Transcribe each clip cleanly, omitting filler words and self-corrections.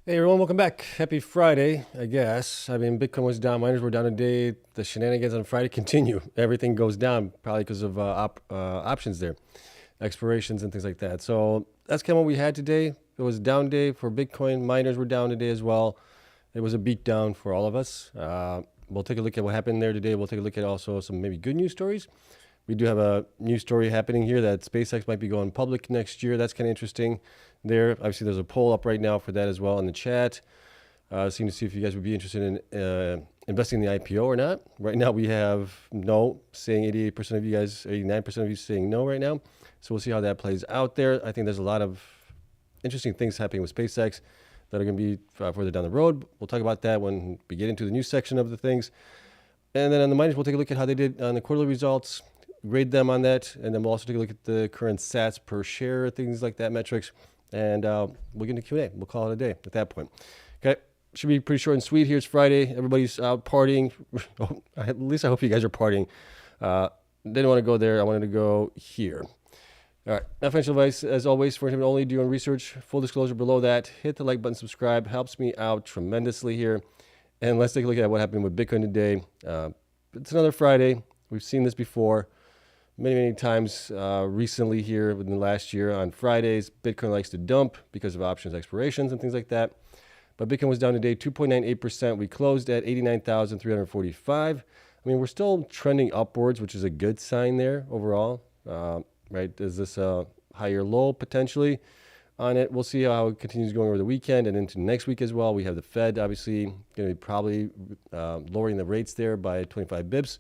Hey everyone, welcome back. Happy Friday, I guess. I mean, Bitcoin was down, miners were down today. The shenanigans on Friday continue. Everything goes down, probably because of options there, expirations and things like that. So that's kind of what we had today. It was a down day for Bitcoin. Miners were down today as well. It was a beat down for all of us. We'll take a look at what happened there today. We'll take a look at also some maybe good news stories. We do have a news story happening here that SpaceX might be going public next year. That's kind of interesting there. Obviously, there's a poll up right now for that as well in the chat. Seem to see if you guys would be interested in investing in the IPO or not. Right now, we have no, saying 88% of you guys, 89% of you saying no right now. So we'll see how that plays out there. I think there's a lot of interesting things happening with SpaceX that are going to be further down the road. We'll talk about that when we get into the news section of the things. And then on the miners, we'll take a look at how they did on the quarterly results, grade them on that, and then we'll also take a look at the current sats per share, things like that, metrics, and we'll get into Q&A. We'll call it a day at that point. Okay, should be pretty short and sweet here. It's Friday. Everybody's out partying. At least I hope you guys are partying. Didn't want to go there. I wanted to go here. All right, not financial advice, as always, for him only doing research. Full disclosure below that. Hit the like button, subscribe. Helps me out tremendously here. And let's take a look at what happened with Bitcoin today. It's another Friday. We've seen this before many times recently here within the last year. On Fridays, Bitcoin likes to dump because of options expirations and things like that. But Bitcoin was down today 2.98%. We closed at 89,345. I mean, we're still trending upwards, which is a good sign there overall. Right? Is this a higher low potentially on it? We'll see how it continues going over the weekend and into next week as well. We have the Fed obviously going to be probably lowering the rates there by 25 bips.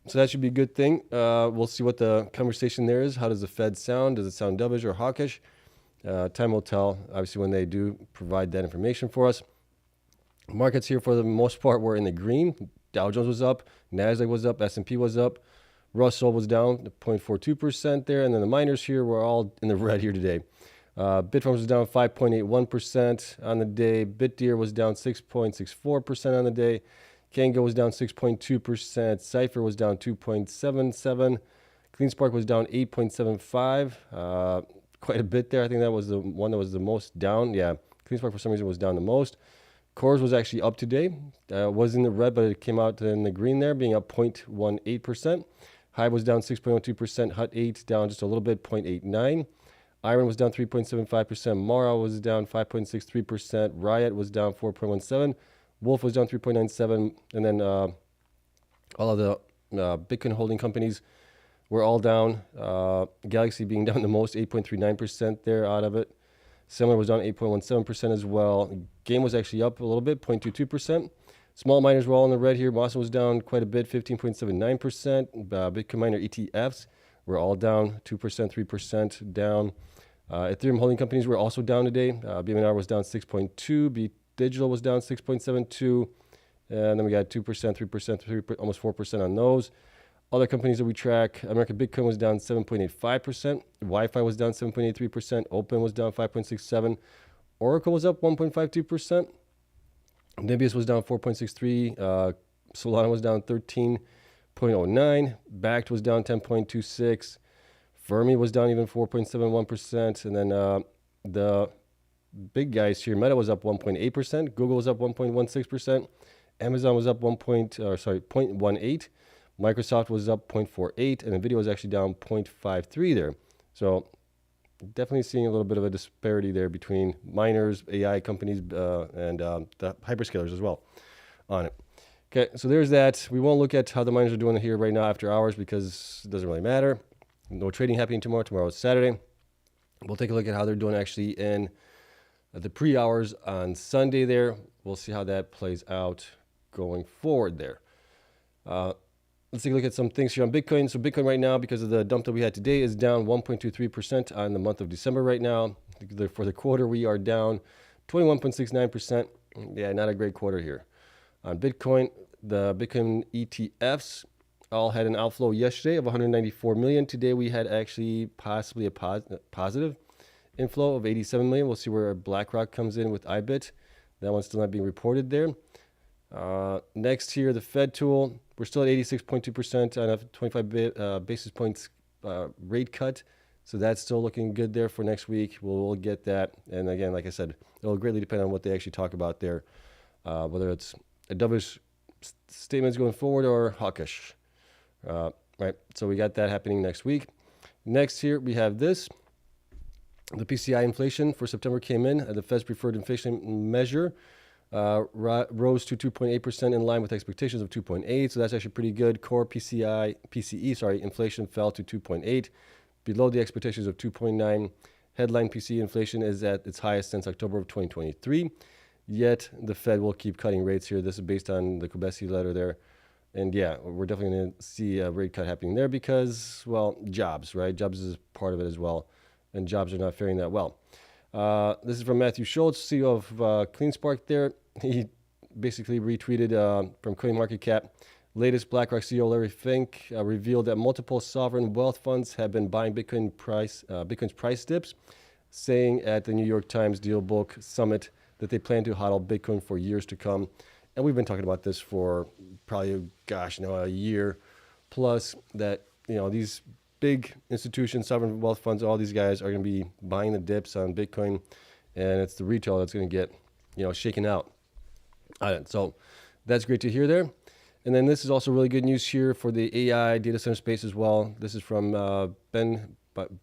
So that should be a good thing. We'll see what the conversation there is. How does the Fed sound? Does it sound dovish or hawkish? Time will tell, obviously, when they do provide that information for us. Markets here, for the most part, were in the green. Dow Jones was up. NASDAQ was up. S&P was up. Russell was down 0.42% there. And then the miners here were all in the red here today. Bitfarms was down 5.81% on the day. BitDeer was down 6.64% on the day. Kango was down 6.2%. Cypher was down 2.77%. Cleanspark was down 8.75%. Quite a bit there. I think that was the one that was the most down. Yeah, Cleanspark for some reason was down the most. CORZ was actually up today. Was in the red, but it came out in the green there, being up 0.18%. Hive was down 6.02%. Hut 8 down just a little bit, 0.89%. IREN was down 3.75%. Mara was down 5.63%. Riot was down 4.17%. Wolf was down 3.97%, and then all of the Bitcoin holding companies were all down. Galaxy being down the most, 8.39% there out of it. Similar was down 8.17% as well. Game was actually up a little bit, 0.22%. Small miners were all in the red here. Mawson was down quite a bit, 15.79%. Bitcoin miner ETFs were all down 2%, 3% down. Ethereum holding companies were also down today. BMNR was down 6.2%. Digital was down 6.72%, and then we got 2%, 3%, almost 4% on those. Other companies that we track, American Bitcoin was down 7.85%, Wi-Fi was down 7.83%, Open was down 5.67%, Oracle was up 1.52%, Nibius was down 4.63%, Solana was down 13.09%, Bakkt was down 10.26%, Fermi was down even 4.71%, and then the big guys here, Meta was up 1.8%, Google was up 1.16%, Amazon was up 0.18%, Microsoft was up 0.48%, and Nvidia was actually down 0.53% there. So definitely seeing a little bit of a disparity there between miners, AI companies, and the hyperscalers as well on it. Okay, so there's that. We won't look at how the miners are doing here right now after hours because it doesn't really matter. No trading happening tomorrow. Tomorrow is Saturday. We'll take a look at how they're doing actually in the pre-hours on Sunday there. We'll see how that plays out going forward there. Let's take a look at some things here on Bitcoin. So Bitcoin right now, because of the dump that we had today, is down 1.23% on the month of December right now. For the quarter, we are down 21.69%. Yeah, not a great quarter here. On Bitcoin, the Bitcoin ETFs all had an outflow yesterday of 194 million. Today we had actually possibly a positive inflow of 87 million. We'll see where BlackRock comes in with IBIT. That one's still not being reported there. Next here, the Fed tool. We're still at 86.2% on a 25 basis points rate cut. So that's still looking good there for next week. We'll get that. And again, like I said, it'll greatly depend on what they actually talk about there, whether it's a dovish statements going forward or hawkish. Right. So we got that happening next week. Next here we have this. The PCI inflation for September came in at the Fed's preferred inflation measure. Rose to 2.8% in line with expectations of 2.8. So that's actually pretty good. Core PCE, inflation fell to 2.8, below the expectations of 2.9. Headline PCE inflation is at its highest since October of 2023. Yet the Fed will keep cutting rates here. This is based on the Kubesi letter there. And yeah, we're definitely going to see a rate cut happening there because, well, jobs, right? Jobs is part of it as well. And jobs are not faring that well. This is from Matthew Schultz, CEO of Cleanspark there. He basically retweeted from CoinMarketCap. Latest BlackRock CEO Larry Fink revealed that multiple sovereign wealth funds have been buying Bitcoin's price dips, saying at the New York Times Deal Book Summit that they plan to hodl Bitcoin for years to come. And we've been talking about this for probably, a year plus, that, these big institutions, sovereign wealth funds, all these guys are going to be buying the dips on Bitcoin, and it's the retail that's going to get, shaken out. So that's great to hear there. And then this is also really good news here for the AI data center space as well. This is from Ben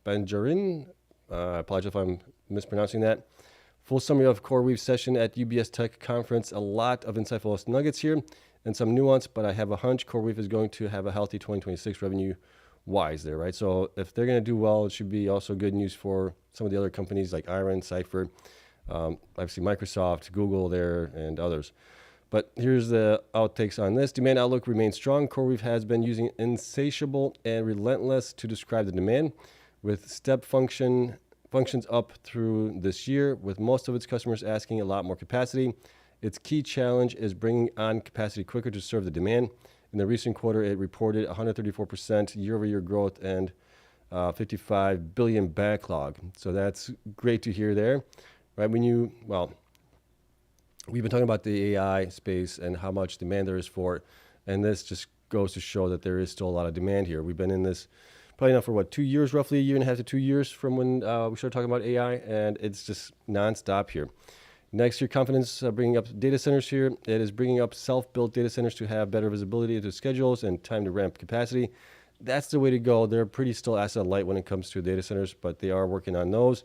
Benjarin. I apologize if I'm mispronouncing that. Full summary of CoreWeave session at UBS Tech Conference. A lot of insightful nuggets here and some nuance, but I have a hunch CoreWeave is going to have a healthy 2026 revenue-wise there, right? So if they're going to do well, it should be also good news for some of the other companies like IREN, Cypher, obviously Microsoft, Google there, and others. But here's the outtakes on this. Demand outlook remains strong. CoreWeave has been using insatiable and relentless to describe the demand, with step functions up through this year, with most of its customers asking a lot more capacity. Its key challenge is bringing on capacity quicker to serve the demand. In the recent quarter, it reported 134% year-over-year growth and 55 billion backlog. So that's great to hear there, right? We've been talking about the AI space and how much demand there is for it, and this just goes to show that there is still a lot of demand here. We've been in this probably now for 2 years, roughly a year and a half to 2 years from when we started talking about AI, and it's just nonstop here. Next year, confidence bringing up data centers here. It is bringing up self-built data centers to have better visibility into schedules and time to ramp capacity. That's the way to go. They're pretty still asset light when it comes to data centers, but they are working on those.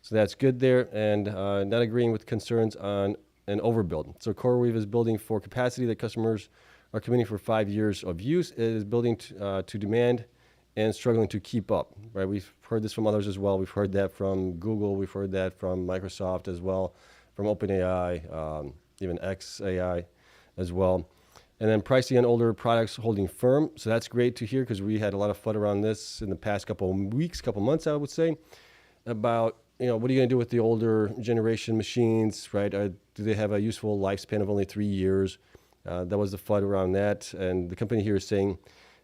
So that's good there, and not agreeing with concerns on an overbuild. So CoreWeave is building for capacity that customers are committing for 5 years of use. It is building to demand and struggling to keep up, right? We've heard this from others as well. We've heard that from Google. We've heard that from Microsoft as well, from OpenAI, even XAI as well. And then pricing on older products holding firm. So that's great to hear because we had a lot of FUD around this in the past couple of weeks, couple of months, I would say, about, what are you going to do with the older generation machines, right? Do they have a useful lifespan of only 3 years? That was the FUD around that. And the company here is saying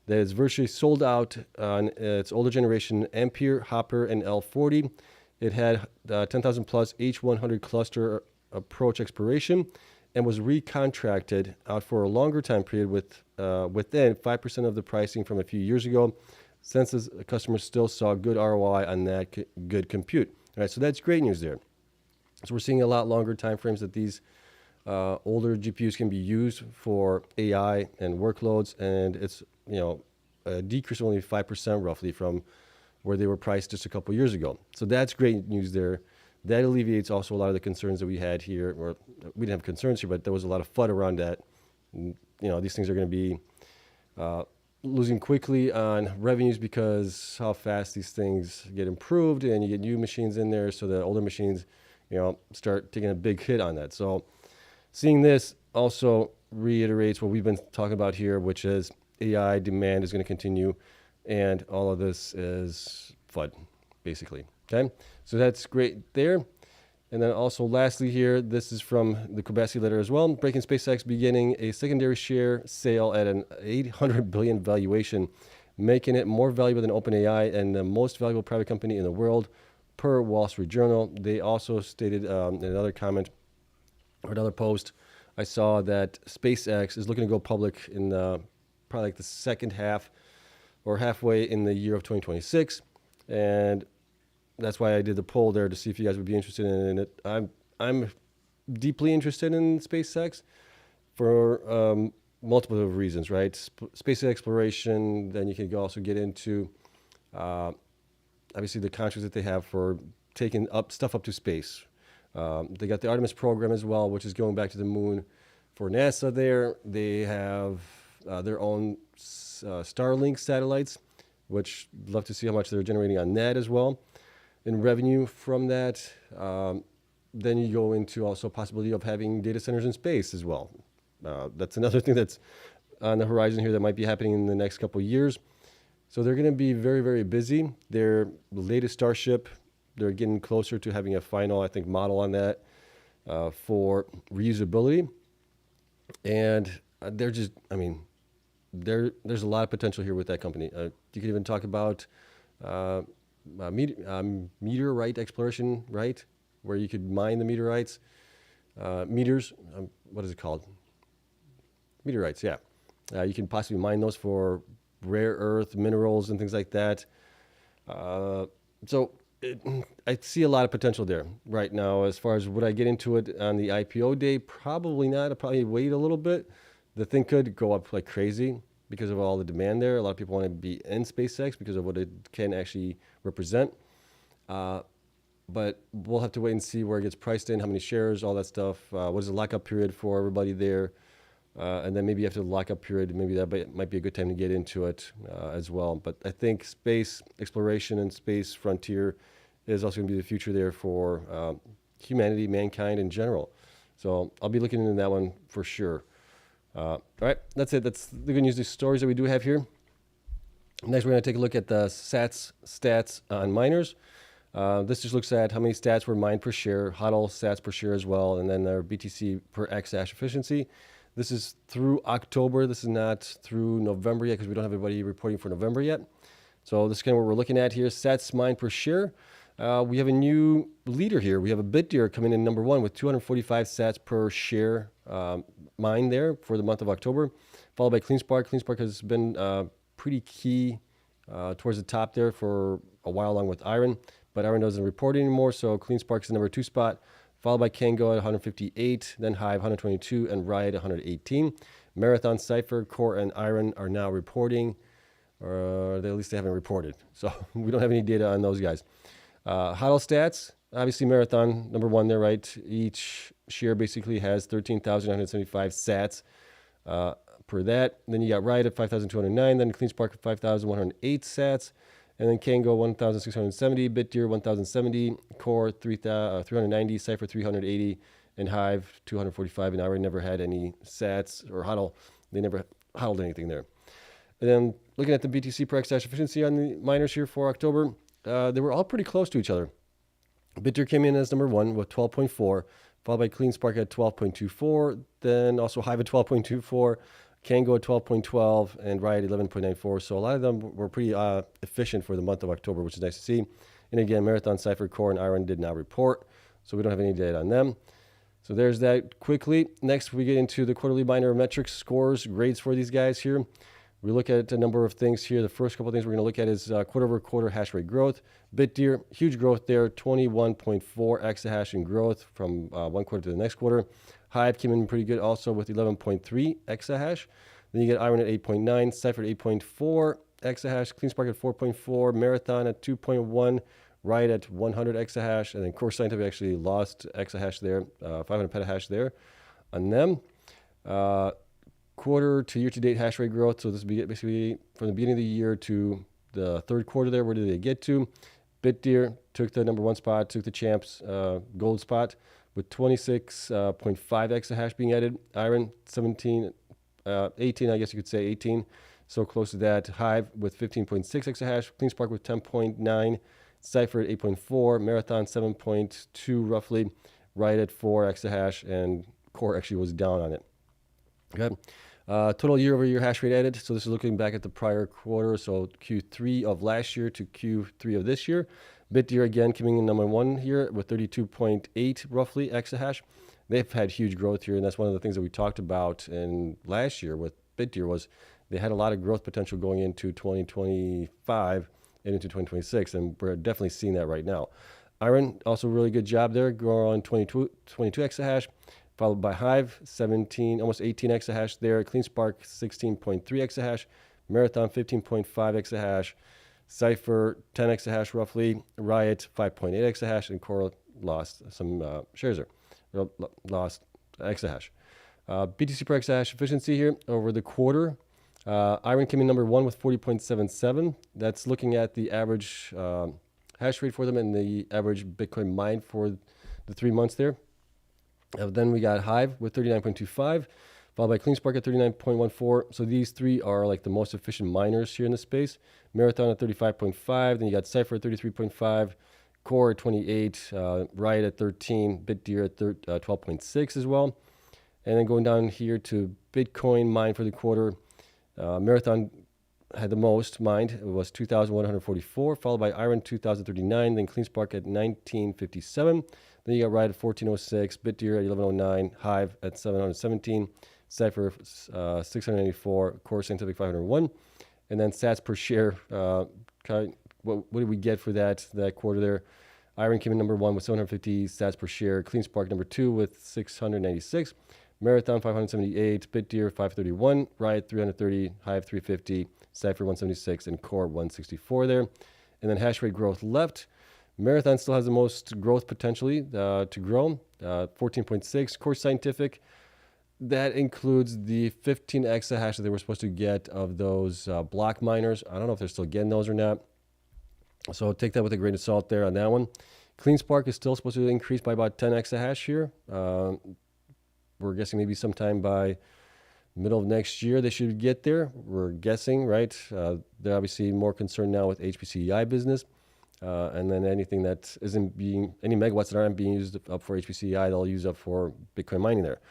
that it's virtually sold out on its older generation Ampere, Hopper, and L40. It had 10,000 plus H100 cluster approach expiration and was recontracted out for a longer time period within 5% of the pricing from a few years ago. Since customers still saw good ROI on that good compute. All right, so that's great news there. So we're seeing a lot longer time frames that these older GPUs can be used for AI and workloads, and it's a decrease of only 5% roughly from where they were priced just a couple years ago. So that's great news there. That alleviates also a lot of the concerns that we had here, or we didn't have concerns here, but there was a lot of FUD around that. These things are going to be losing quickly on revenues because how fast these things get improved, and you get new machines in there, so the older machines, start taking a big hit on that. So seeing this also reiterates what we've been talking about here, which is AI demand is going to continue, and all of this is FUD, basically. Okay, so that's great there. And then also lastly here, this is from the Kubesi letter as well. Breaking SpaceX beginning a secondary share sale at an $800 billion valuation, making it more valuable than OpenAI and the most valuable private company in the world, per Wall Street Journal. They also stated in another comment or another post, I saw that SpaceX is looking to go public in probably like the second half or halfway in the year of 2026. And that's why I did the poll there to see if you guys would be interested in it. I'm deeply interested in SpaceX for multiple reasons, right? Space exploration. Then you can also get into obviously the contracts that they have for taking stuff up to space. They got the Artemis program as well, which is going back to the moon for NASA there. They have their own Starlink satellites, which love to see how much they're generating on that as well in revenue from that. Then you go into also possibility of having data centers in space as well. That's another thing that's on the horizon here that might be happening in the next couple of years. So they're going to be very, very busy. Their latest Starship, they're getting closer to having a final, I think, model on that for reusability. And they're just, I mean, there's a lot of potential here with that company. You can even talk about meteorite exploration, right? Where you could mine the meteorites, what is it called? Meteorites, yeah. You can possibly mine those for rare earth minerals and things like that. I see a lot of potential there right now. As far as would I get into it on the IPO day? Probably not. I'll probably wait a little bit. The thing could go up like crazy because of all the demand there. A lot of people want to be in SpaceX because of what it can actually represent. But we'll have to wait and see where it gets priced in, how many shares, all that stuff. What is the lockup period for everybody there? And then maybe after the lockup period, maybe that might be a good time to get into it as well. But I think space exploration and space frontier is also going to be the future there for humanity, mankind in general. So I'll be looking into that one for sure. All right, that's it. That's the good news, the stories that we do have here. Next, we're going to take a look at the stats on miners. This just looks at how many stats were mined per share, HODL stats per share as well, and then their BTC per exahash efficiency. This is through October. This is not through November yet because we don't have anybody reporting for November yet. So this is kind of what we're looking at here. Sats mined per share. We have a new leader here. We have a BitDeer coming in number 1 with 245 sats per share mined there for the month of October, followed by Cleanspark. Cleanspark has been pretty key towards the top there for a while along with IREN, but IREN doesn't report anymore, so Cleanspark is the number 2 spot, followed by Kango at 158, then Hive 122, and Riot 118. Marathon, Cypher, Core, and IREN are now reporting, or at least they haven't reported. So we don't have any data on those guys. HODL stats, obviously Marathon, number 1 there, right? Each share basically has 13,975 sats per that. Then you got Riot at 5,209, then Cleanspark at 5,108 sats. And then Kango 1,670, BitDeer 1,070, Core 390, Cypher 380, and Hive 245. And IREN never had any sats or HODL. They never HODLed anything there. And then looking at the BTC per exahash efficiency on the miners here for October, they were all pretty close to each other. BitDeer came in as number 1 with 12.4, followed by Cleanspark at 12.24, then also Hive at 12.24, Kango at 12.12, and Riot 11.94. So a lot of them were pretty efficient for the month of October, which is nice to see. And again, Marathon, Cypher, Core, and IREN did not report, so we don't have any data on them. So there's that quickly. Next, we get into the quarterly miner metrics, scores, grades for these guys here. We look at a number of things here. The first couple of things we're going to look at is quarter-over-quarter hash rate growth. BitDeer, huge growth there, 21.4 exahash in growth from one quarter to the next quarter. Hive came in pretty good also with 11.3 exahash. Then you get IREN at 8.9, Cypher at 8.4 exahash, Cleanspark at 4.4, Marathon at 2.1, Riot at 100 exahash, and then CORZ Scientific actually lost exahash there, 500 petahash there on them. Quarter to year-to-date hash rate growth. So this is basically from the beginning of the year to the third quarter there. Where did they get to? BitDeer took the number 1 spot, took the champs gold spot with 26.5 exahash being added. IREN 18, I guess you could say 18. So close to that. Hive with 15.6 exahash. Cleanspark with 10.9. Cypher at 8.4. Marathon 7.2 roughly. Riot at 4 exahash. And Core actually was down on it. Okay. Total year-over-year hash rate added. So this is looking back at the prior quarter, so Q3 of last year to Q3 of this year. BitDeer again coming in number 1 here with 32.8 roughly exahash. They've had huge growth here, and that's one of the things that we talked about in last year with BitDeer was they had a lot of growth potential going into 2025 and into 2026, and we're definitely seeing that right now. IREN, also really good job there, growing 22 exahash, followed by Hive, 17, almost 18 exahash there. Cleanspark, 16.3 exahash. Marathon, 15.5 exahash. Cypher, 10 exahash roughly. Riot, 5.8 exahash. And CORZ lost some shares there, lost exahash. BTC per exahash efficiency here over the quarter. IREN came in number 1 with 40.77. That's looking at the average hash rate for them and the average Bitcoin mined for the 3 months there. Then we got Hive with 39.25, followed by Cleanspark at 39.14. So these three are like the most efficient miners here in the space. Marathon at 35.5. Then you got Cypher at 33.5. Core at 28. Riot at 13. BitDeer at 12.6 as well. And then going down here to Bitcoin mined for the quarter. Marathon had the most mined. It was 2,144, followed by IREN 2,039, then Cleanspark at 1,957. Then you got Riot at 1,406, BitDeer at 1,109, Hive at 717, Cypher 684, CORZ 501, and then sats per share. What did we get for that quarter there? IREN came in number 1 with 750 sats per share. Cleanspark number 2 with 696. Marathon 578, BitDeer 531, Riot 330, Hive 350, Cypher 176, and Core 164 there. And then hash rate growth left. Marathon still has the most growth potentially to grow, 14.6. Core Scientific, that includes the 15 exahash that they were supposed to get of those block miners. I don't know if they're still getting those or not. So take that with a grain of salt there on that one. Cleanspark is still supposed to increase by about 10 exahash here. We're guessing maybe sometime by middle of next year they should get there. We're guessing, right? They're obviously more concerned now with HPCI business. And then anything that isn't being, any megawatts that aren't being used up for HPCI, they'll use up for Bitcoin mining there.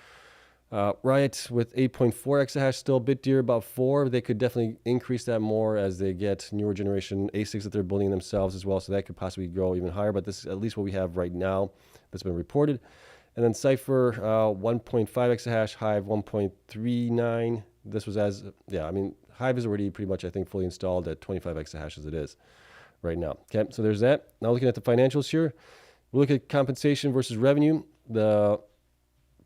Riot with 8.4 exahash still, BitDeer about 4. They could definitely increase that more as they get newer generation ASICs that they're building themselves as well. So that could possibly grow even higher. But this is at least what we have right now that's been reported. And then Cypher, 1.5 exahash, Hive 1.39. This was Hive is already pretty much, I think, fully installed at 25 exahash as it is right now. Okay, so there's that. Now looking at the financials here, we look at compensation versus revenue. The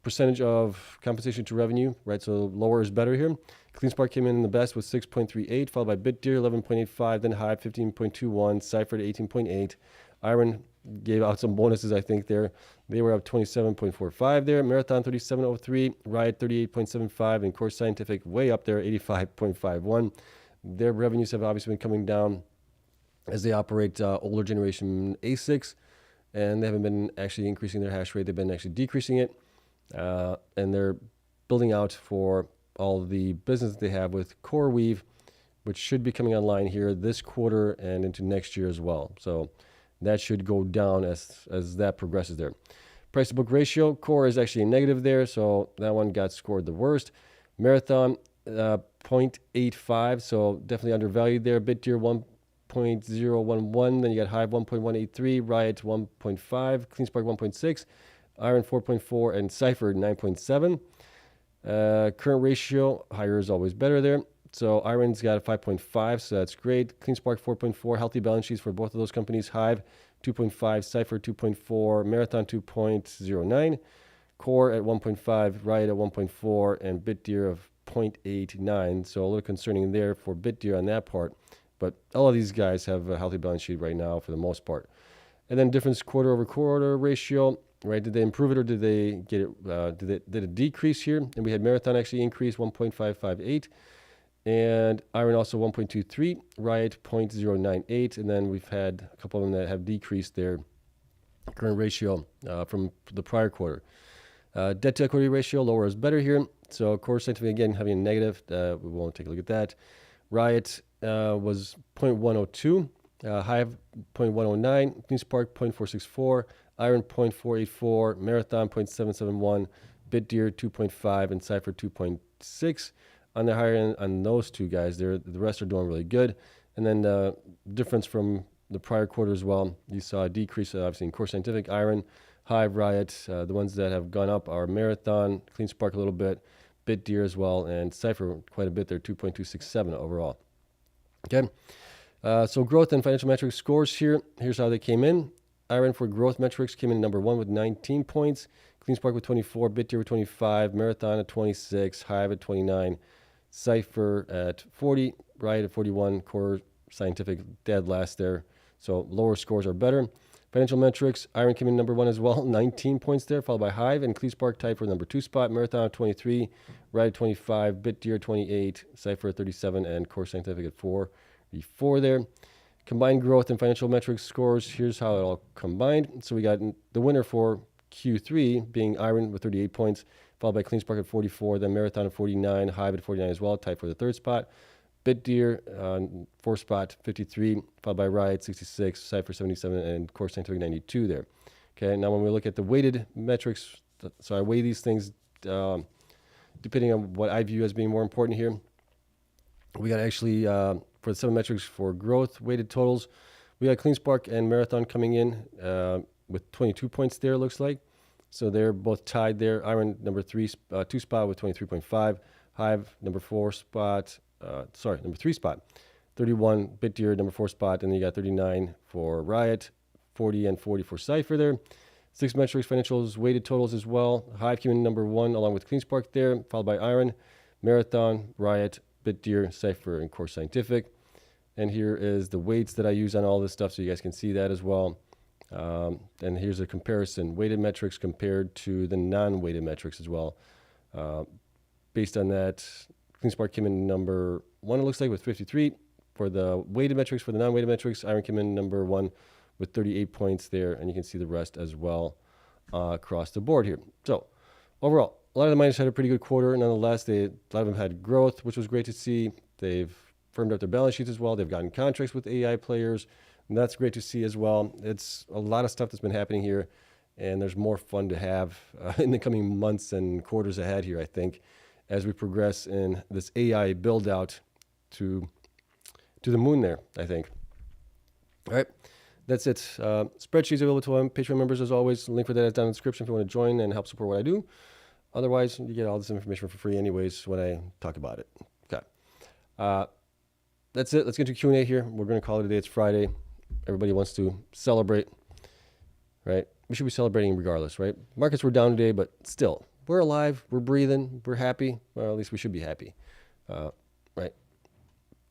percentage of compensation to revenue, right? So lower is better here. Cleanspark came in the best with 6.38, followed by BitDeer 11.85, then Hive 15.21, Cypher 18.8. IREN gave out some bonuses, I think, there. They were up 27.45 there. Marathon 37.03, Riot 38.75, and CORZ Scientific way up there, 85.51. Their revenues have obviously been coming down as they operate older generation ASICs, and they haven't been actually increasing their hash rate. They've been actually decreasing it, and they're building out for all the business that they have with CoreWeave, which should be coming online here this quarter and into next year as well. So that should go down as that progresses there. Price to book ratio, Core is actually a negative there, so that one got scored the worst. Marathon 0.85, so definitely undervalued there. BitDeer 1.011, then you got Hive 1.183, Riot 1.5, Cleanspark 1.6, IREN 4.4, and Cypher 9.7. Current ratio, higher is always better there. So IREN's got a 5.5, so that's great. Cleanspark 4.4, healthy balance sheets for both of those companies. Hive 2.5, Cypher 2.4, Marathon 2.09, Core at 1.5, Riot at 1.4, and BitDeer of 0.89. So a little concerning there for BitDeer on that part. But all of these guys have a healthy balance sheet right now for the most part. And then difference quarter over quarter ratio, right? Did they improve it or did they get it? Did it decrease here? And we had Marathon actually increase 1.558. And IREN also 1.23, Riot 0.098, and then we've had a couple of them that have decreased their current ratio from the prior quarter. Debt to equity ratio, lower is better here. So CORZ Scientific, again, having a negative. We won't take a look at that. Riot was 0.102, Hive 0.109, Cleanspark 0.464, IREN 0.484, Marathon 0.771, BitDeer 2.5, and Cypher 2.6. On the higher end, on those two guys, the rest are doing really good. And then the difference from the prior quarter as well, you saw a decrease, obviously, in CORZ Scientific, IREN, Hive, Riot. The ones that have gone up are Marathon, Cleanspark a little bit, BitDeer as well, and Cypher quite a bit there, 2.267 overall. Okay. So growth and financial metrics scores here. Here's how they came in. IREN for growth metrics came in number 1 with 19 points. Cleanspark with 24, BitTier with 25, Marathon at 26, Hive at 29, Cypher at 40, Riot at 41, CORZ Scientific dead last there. So lower scores are better. Financial metrics, IREN came in number 1 as well, 19 points there, followed by Hive and Cleanspark tied for number 2 spot. Marathon at 23, Riot at 25, BitTier 28, Cypher at 37, and CORZ Scientific at 44 there. Combined growth and financial metrics scores, here's how it all combined. So we got the winner for Q3 being IREN with 38 points, followed by Cleanspark at 44, then Marathon at 49, Hive at 49 as well, tied for the 3rd spot. BitTier, 4th spot, 53, followed by Riot, 66, Cypher, 77, and CORZ Scientific, 92 there. Okay, now when we look at the weighted metrics, so I weigh these things depending on what I view as being more important here. We got actually, for the 7 metrics for growth weighted totals, we got Cleanspark and Marathon coming in with 22 points there, looks like. So they're both tied there. IREN, number 2 spot with 23.5. Hive, number 3 spot, 31. BitTier, number 4 spot, and then you got 39 for Riot, 40 and 40 for Cypher there. 6 metrics financials weighted totals as well. Hive came in number 1 along with Cleanspark there, followed by IREN, Marathon, Riot, BitTier, Cypher, and CORZ Scientific. And here is the weights that I use on all this stuff so you guys can see that as well. And here's a comparison, weighted metrics compared to the non-weighted metrics as well. Based on that, Cleanspark came in number 1, it looks like, with 53. For the weighted metrics, for the non-weighted metrics, IREN came in number 1 with 38 points there, and you can see the rest as well across the board here. So overall, a lot of the miners had a pretty good quarter. Nonetheless, a lot of them had growth, which was great to see. They've firmed up their balance sheets as well. They've gotten contracts with AI players, and that's great to see as well. It's a lot of stuff that's been happening here, and there's more fun to have in the coming months and quarters ahead here, I think, as we progress in this AI build-out to the moon there, I think. All right, that's it. Spreadsheets available to Patreon members as always. Link for that is down in the description if you want to join and help support what I do. Otherwise, you get all this information for free anyways when I talk about it. Okay. That's it. Let's get to Q&A here. We're going to call it a day. It's Friday. Everybody wants to celebrate, right? We should be celebrating regardless, right? Markets were down today, but still, we're alive. We're breathing. We're happy. Well, at least we should be happy, right?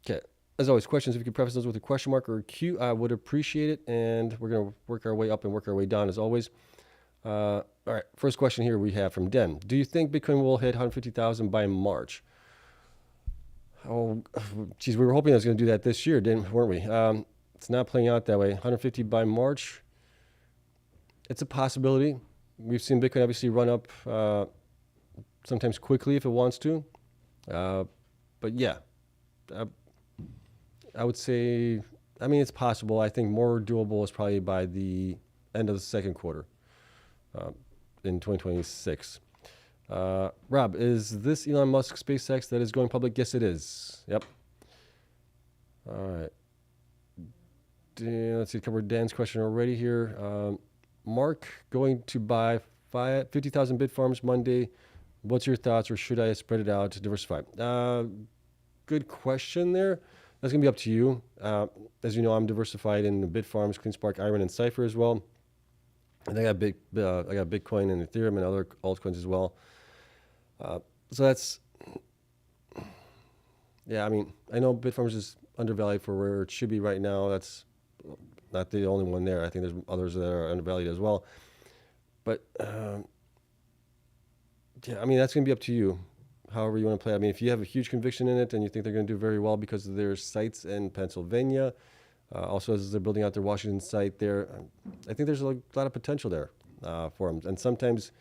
Okay. As always, questions, if you could preface those with a question mark or a Q, I would appreciate it. And we're going to work our way up and work our way down as always. All right, first question here we have from Den. Do you think Bitcoin will hit 150,000 by March? Oh, geez, we were hoping I was going to do that this year, weren't we? It's not playing out that way. 150 by March, it's a possibility. We've seen Bitcoin obviously run up sometimes quickly if it wants to. But yeah, I would say, I mean, it's possible. I think more doable is probably by the end of the second quarter in 2026. Rob, is this Elon Musk SpaceX that is going public? Yes, it is. Yep. All right. Let's see, covered Dan's question already here. Mark, going to buy 50,000 Bitfarms Monday. What's your thoughts, or should I spread it out to diversify? Good question there. That's going to be up to you. As you know, I'm diversified in the Bitfarms, Cleanspark, IREN, and Cypher as well. And I got Bitcoin and Ethereum and other altcoins as well. So that's, yeah, I mean, I know Bitfarms is undervalued for where it should be right now. That's not the only one there. I think there's others that are undervalued as well. But, yeah, I mean, that's going to be up to you, however you want to play. I mean, if you have a huge conviction in it and you think they're going to do very well because of their sites in Pennsylvania, also as they're building out their Washington site there, I think there's a lot of potential there for them. And sometimes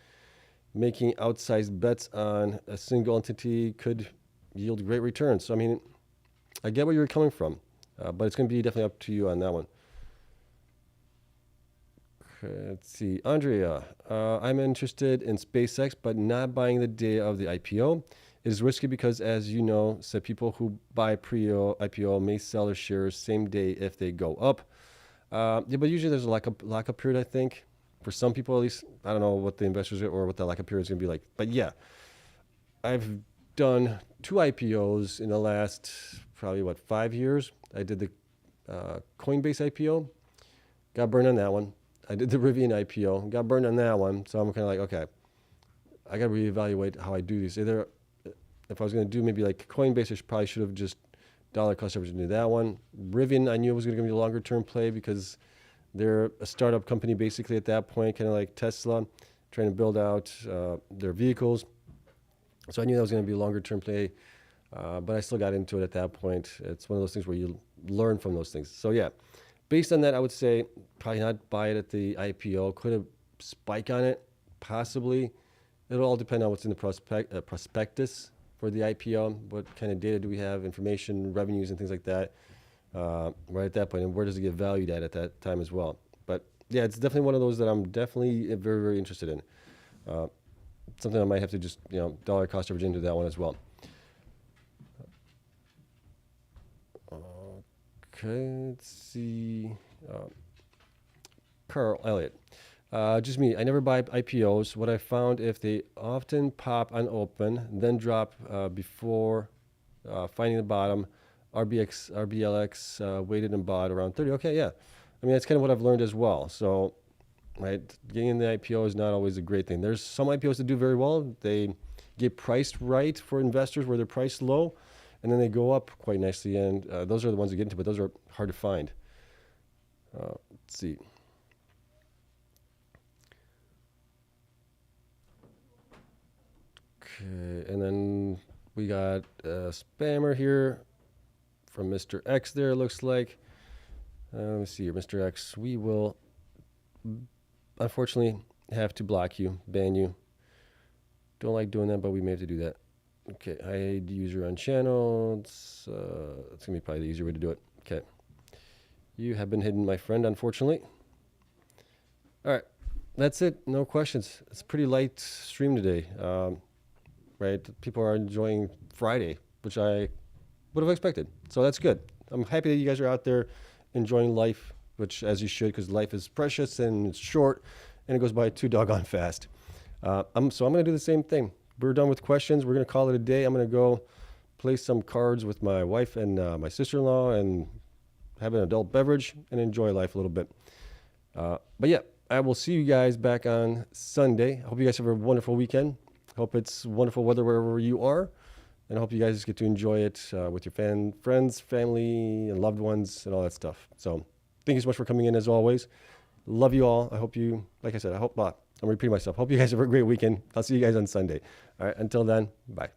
making outsized bets on a single entity could yield great returns. So, I mean, I get where you're coming from, but it's going to be definitely up to you on that one. Okay, let's see. Andrea, I'm interested in SpaceX, but not buying the day of the IPO. It is risky because, as you know, said people who buy pre-IPO may sell their shares same day if they go up. Yeah, but usually there's a lockup period, I think. For some people, at least. I don't know what the investors or what the lockup period is going to be like. But yeah, I've done 2 IPOs in the last probably, 5 years. I did the Coinbase IPO. Got burned on that one. I did the Rivian IPO. Got burned on that one. So I'm kind of like, okay, I got to reevaluate how I do these. Either if I was going to do maybe like Coinbase, I probably should have just dollar cost average into that one. Rivian, I knew it was going to be a longer term play because they're a startup company basically at that point, kind of like Tesla, trying to build out their vehicles. So I knew that was going to be a longer term play, but I still got into it at that point. It's one of those things where you learn from those things. So yeah, based on that, I would say probably not buy it at the IPO. Could have spike on it, possibly. It'll all depend on what's in the prospectus for the IPO. What kind of data do we have, information, revenues, and things like that. Right at that point, and where does it get valued at that time as well. But yeah, it's definitely one of those that I'm definitely very, very interested in. Something I might have to just, dollar cost average into that one as well. Okay, let's see. Carl Elliott. Just me. I never buy IPOs. What I found, if they often pop unopened, then drop before finding the bottom, RBLX waited and bought around 30. Okay, yeah. I mean, that's kind of what I've learned as well. So, right, getting in the IPO is not always a great thing. There's some IPOs that do very well. They get priced right for investors where they're priced low, and then they go up quite nicely. And those are the ones to get into, but those are hard to find. Let's see. Okay, and then we got a spammer here from Mr. X there, it looks like. Let me see here, Mr. X. We will, unfortunately, have to block you, ban you. Don't like doing that, but we may have to do that. Okay, hide user on channel. It's going to be probably the easier way to do it. Okay. You have been hidden, my friend, unfortunately. All right, that's it. No questions. It's a pretty light stream today. Right? People are enjoying Friday, which I would have expected. So that's good. I'm happy that you guys are out there enjoying life, which as you should, because life is precious and it's short and it goes by too doggone fast. So I'm going to do the same thing. We're done with questions. We're going to call it a day. I'm going to go play some cards with my wife and my sister-in-law and have an adult beverage and enjoy life a little bit. But yeah, I will see you guys back on Sunday. I hope you guys have a wonderful weekend. Hope it's wonderful weather wherever you are. And I hope you guys get to enjoy it with your friends, family, and loved ones, and all that stuff. So thank you so much for coming in, as always. Love you all. I hope you, like I said, I'm repeating myself. Hope you guys have a great weekend. I'll see you guys on Sunday. All right, until then, bye.